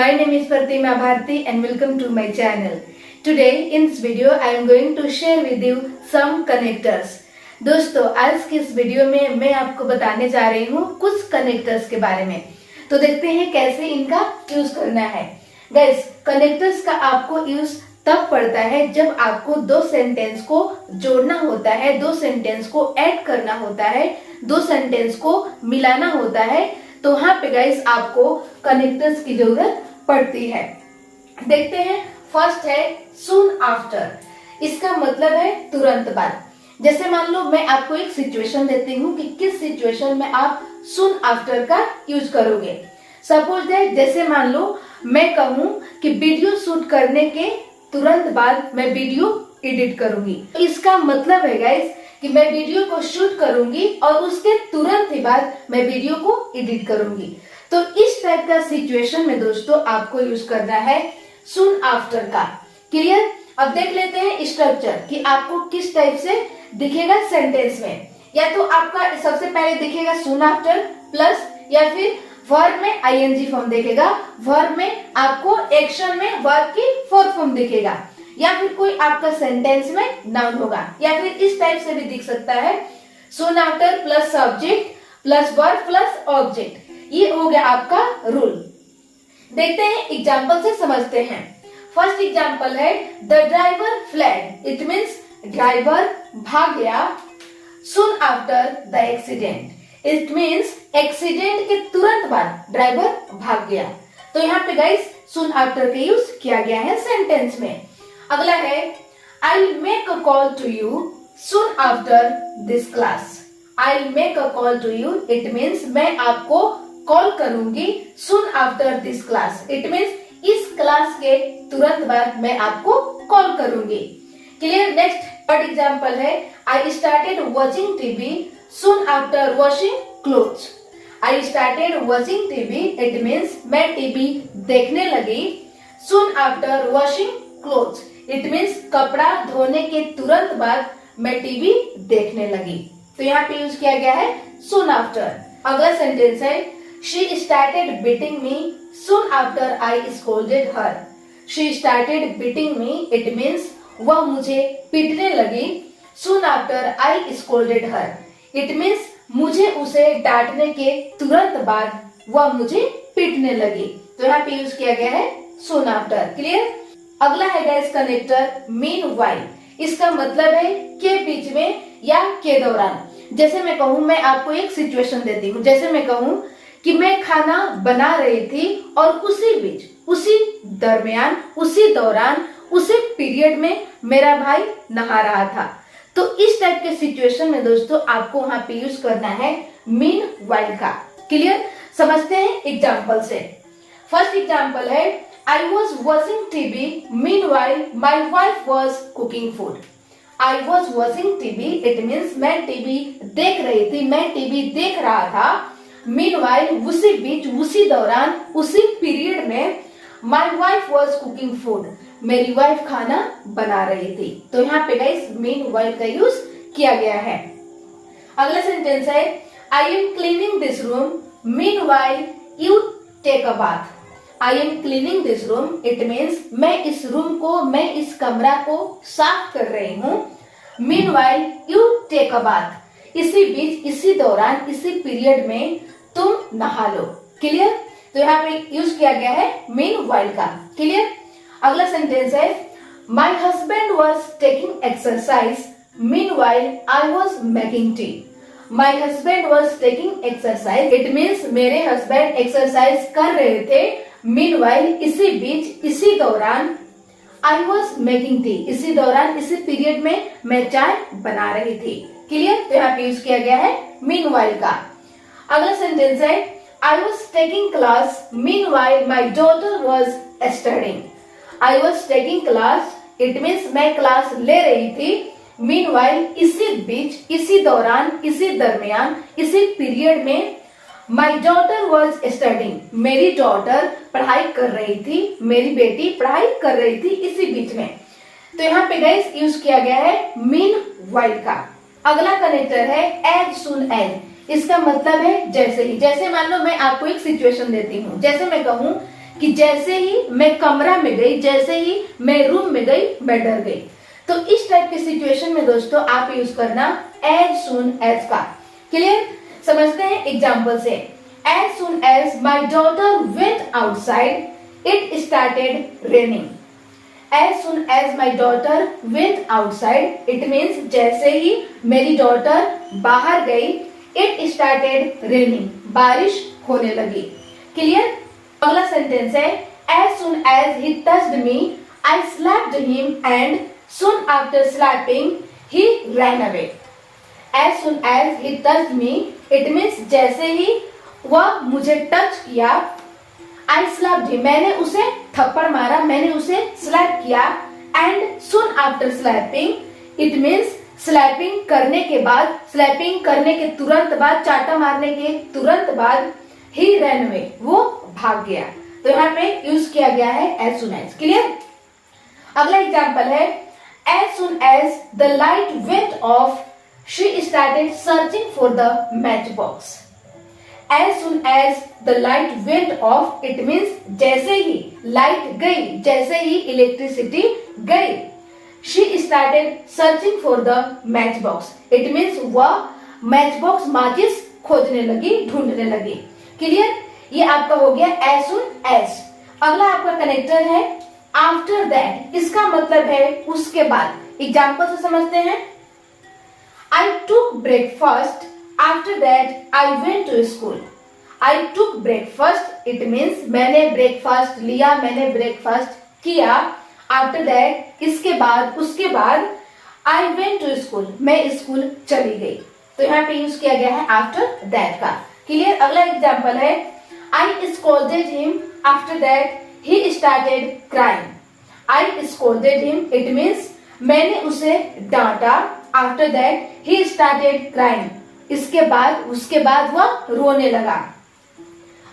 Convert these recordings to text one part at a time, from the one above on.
My name is Pratima Bharti and welcome to my channel. Today in this video I am going to share with you some connectors. दोस्तों आज की इस video में मैं आपको बताने जा रही हूँ कुछ कनेक्टर्स के बारे में। तो देखते हैं कैसे इनका यूज करना है। गाइस, कनेक्टर्स का आपको यूज तब पड़ता है जब आपको दो सेंटेंस को जोड़ना होता है, दो सेंटेंस को ऐड करना होता है, दो सेंटेंस को मिलाना होता है, तो वहां पे गाइस आपको कनेक्टर्स की जरूरत पड़ती है। देखते हैं, फर्स्ट है सून आफ्टर। इसका मतलब है तुरंत बाद। जैसे मान लो मैं आपको एक सिचुएशन देती हूँ कि किस सिचुएशन में आप सून आफ्टर का यूज करोगे। सपोज दैट, जैसे मान लो मैं कहूँ कि वीडियो शूट करने के तुरंत बाद मैं वीडियो एडिट करूंगी। तो इसका मतलब है गाइस कि मैं वीडियो को शूट करूंगी और उसके तुरंत ही बाद मैं वीडियो को एडिट करूंगी। तो इस टाइप का सिचुएशन में दोस्तों आपको यूज करना है सून आफ्टर का। क्लियर? अब देख लेते हैं स्ट्रक्चर कि आपको किस टाइप से दिखेगा सेंटेंस में। या तो आपका सबसे पहले दिखेगा सून आफ्टर प्लस, या फिर वर्ब में आईएनजी फॉर्म दिखेगा, वर्ब में आपको एक्शन में वर्ब की फोर्थ फॉर्म दिखेगा, या फिर कोई आपका सेंटेंस में नाउन होगा, या फिर इस टाइप से भी दिख सकता है soon after plus subject plus verb plus object. ये हो गया आपका रूल। देखते हैं एग्जाम्पल से समझते हैं। फर्स्ट एग्जाम्पल है the driver fled. It means driver भाग गया soon after the accident. It means accident के तुरंत बाद ड्राइवर भाग गया। तो यहाँ पे गाइस सून आफ्टर का यूज किया गया है सेंटेंस में। अगला है I will make a call to you soon after this class. I will make a call to you, it means मैं आपको कॉल करूंगी soon after this class. It means इस क्लास के तुरंत बाद मैं आपको कॉल करूंगी। क्लियर? नेक्स्ट थर्ड एग्जाम्पल है I started watching TV soon after washing clothes. I started watching TV. It means मैं टीवी देखने लगी soon after washing clothes. It means कपड़ा धोने के तुरंत बाद मैं टीवी देखने लगी। तो यहाँ पे यूज किया गया है soon after। अगला सेंटेंस है she started beating me soon after I scolded her. She started beating me. It means वह मुझे पीटने लगी soon after I scolded her. It means मुझे उसे डांटने के तुरंत बाद वह मुझे पीटने लगी। तो यहाँ पे यूज किया गया है सून आफ्टर। क्लियर? अगला है गाइस कनेक्टर मीन वाइल। इसका मतलब है के बीच में या के दौरान। जैसे मैं कहूँ, मैं आपको एक सिचुएशन देती हूँ। जैसे मैं कहूँ कि मैं खाना बना रही थी और उसी बीच, उसी दरमियान, उसी दौरान, उसी पीरियड में मेरा भाई नहा रहा था। तो इस टाइप के सिचुएशन में दोस्तों आपको वहां पे यूज करना है मीन वाइल का। क्लियर? समझते हैं एग्जाम्पल से। फर्स्ट एग्जाम्पल है I was watching TV mean while my wife was cooking food. I was watching TV, it means मैं टीवी देख रही थी, मैं टीवी देख रहा था। मीन वाइल उसी बीच, उसी दौरान, उसी पीरियड में my wife was cooking food, मेरी वाइफ खाना बना रही थी। तो यहाँ पे गाइस मीन वाइल का यूज किया गया है। अगला सेंटेंस है I am cleaning this room meanwhile you take a bath. I am cleaning this room, it means मैं इस रूम को, मैं इस कमरा को साफ कर रही हूँ। Meanwhile you take a bath, इसी बीच, इसी दौरान, इसी पीरियड में तुम नहा लो। क्लियर? तो यहाँ पे यूज किया गया है मीन वाइल का। क्लियर? अगला सेंटेंस है my husband was taking exercise mean while I was making tea. My husband was taking exercise, it means मेरे हस्बैंड एक्सरसाइज कर रहे थे। मीन वाइल इसी बीच, इसी दौरान, आई वॉज मेकिंग टी, इसी दौरान, इसी पीरियड में मैं चाय बना रही थी। क्लियर? तो यहाँ पे यूज किया गया है मीन वाइल का। अगला सेंटेंस है I was taking class meanwhile my daughter was studying. I was taking class, it means मैं क्लास ले रही थी। meanwhile इसी बीच, इसी दौरान, इसी दरमियान, इसी पीरियड में my daughter was studying, मेरी डॉटर पढ़ाई कर रही थी, मेरी बेटी पढ़ाई कर रही थी इसी बीच में। तो यहाँ पे गाइस यूज किया गया है मीन वाइल का। अगला कनेक्टर है एज सुन एज। इसका मतलब है जैसे ही। जैसे मान लो मैं आपको एक सिचुएशन देती हूँ। जैसे मैं कहूँ कि जैसे ही मैं कमरा में गई, जैसे ही मैं रूम में गई, मैं डर गई। तो इस टाइप की सिचुएशन में दोस्तों आप यूज करना एज सुन एज का। क्लियर? समझते हैं एग्जाम्पल से। As soon as my daughter went outside it started raining. As soon as my daughter went outside, it means जैसे ही मेरी डॉटर बाहर गई, it started raining, बारिश होने लगी। क्लियर? अगला सेंटेंस है as soon as he touched me, I slapped him and soon after slapping, he ran away. As soon as he touched me, it means जैसे ही वह मुझे टच किया, I slapped him, मैंने उसे थप्पड़ मारा, मैंने उसे स्लैप किया, and soon after slapping it means slapping करने के बाद, स्लैपिंग करने के तुरंत बाद, चाटा मारने के तुरंत बाद, ही रन अवे, वो भाग गया। तो यहाँ पे यूज किया गया है एज सुन एज। क्लियर? अगला एग्जाम्पल है as soon as the light went off she started searching for the match box. As soon as the light went off, it means जैसे ही लाइट गई, जैसे ही इलेक्ट्रिसिटी गई, she started searching for the match box. It means वह match box माचिस खोजने लगी, ढूंढने लगी। क्लियर? ये आपका हो गया as soon as। अगला आपका कनेक्टर है after that। इसका मतलब है उसके बाद। एग्जाम्पल से समझते हैं। I took breakfast. After that, I went to school. I took breakfast. It means मैंने ब्रेकफास्ट लिया, मैंने ब्रेकफास्ट किया। After that, इसके बाद, उसके बाद I went to school. मैं स्कूल चली गई। तो यहाँ पे यूज किया गया है after that का। क्लियर? अगला एग्जाम्पल है I scolded him. After that, he started crying. I scolded him. It means मैंने उसे डांटा। After that, he started crying. इसके बाद, उसके बाद वह रोने लगा।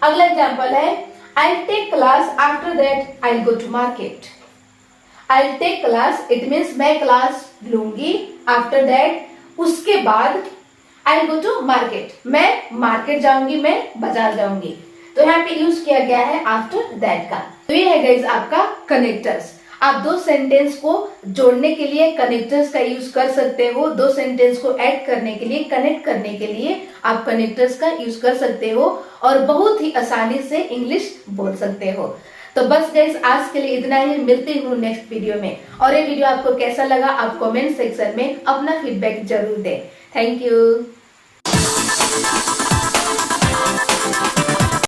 अगला एग्जाम्पल है I'll take class. After that, I'll go to market. I'll take class. It means मैं क्लास लूंगी। After that, उसके बाद I'll go to market. मैं मार्केट जाऊंगी, मैं बाजार जाऊंगी। तो यहाँ पे यूज किया गया है after that का। तो ये है गाइस आपका कनेक्टर्स। आप दो सेंटेंस को जोड़ने के लिए कनेक्टर्स का यूज कर सकते हो, दो सेंटेंस को ऐड करने के लिए, कनेक्ट करने के लिए आप कनेक्टर्स का यूज कर सकते हो और बहुत ही आसानी से इंग्लिश बोल सकते हो। तो बस गाइस आज के लिए इतना ही। मिलती हूँ नेक्स्ट वीडियो में। और ये वीडियो आपको कैसा लगा आप कमेंट सेक्शन में अपना फीडबैक जरूर दें। Thank you.